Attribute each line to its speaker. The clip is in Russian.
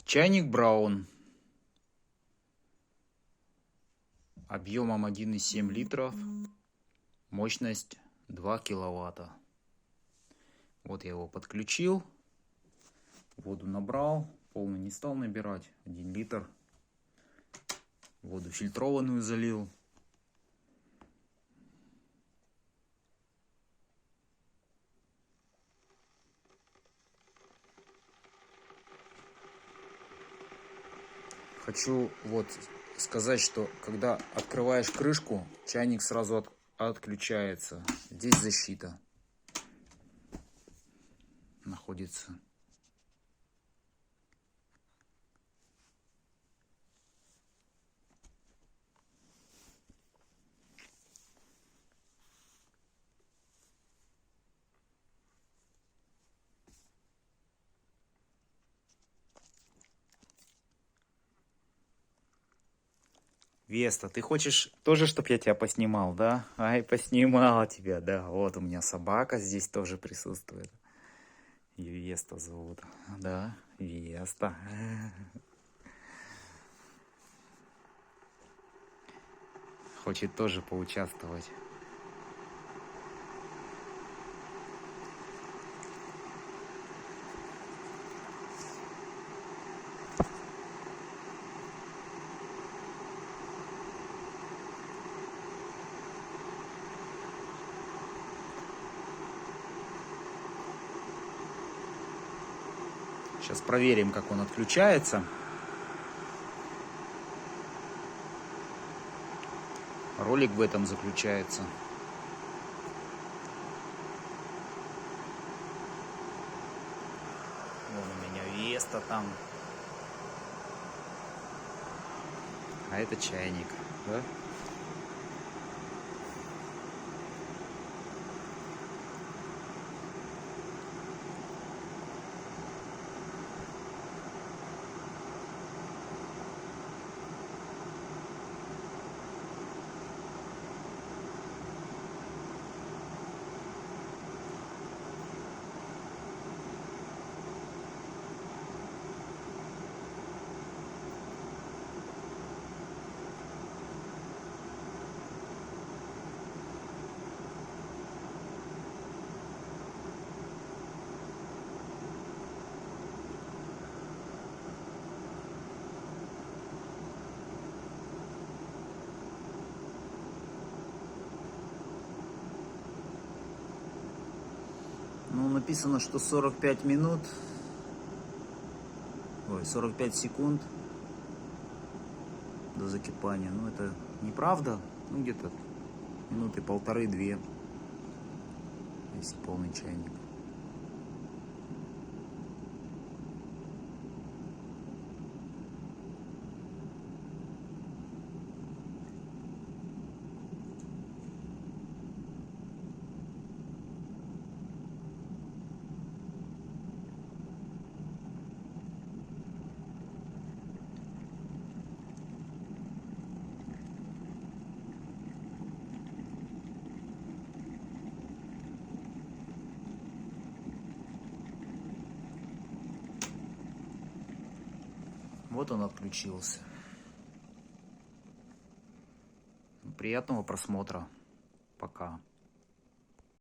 Speaker 1: Чайник Браун объемом 1,7 литров, мощность 2 киловатта. Вот я его подключил, воду набрал, полный не стал набирать, 1 литр. Воду фильтрованную залил. Хочу вот сказать, что когда открываешь крышку, чайник сразу отключается. Здесь защита находится. Веста, ты хочешь тоже, чтобы я тебя поснимал, да? Ай, поснимал тебя, да. Вот у меня собака здесь тоже присутствует. Ее Веста зовут. Да, Веста. Хочет тоже поучаствовать. Сейчас проверим, как он отключается. Ролик в этом заключается. Вон у меня Веста там. А это чайник, да? Ну, написано, что 45 минут, ой, 45 секунд до закипания. Ну, это неправда. Ну, где-то минуты полторы-две, если полный чайник. Вот он отключился. Приятного просмотра. Пока.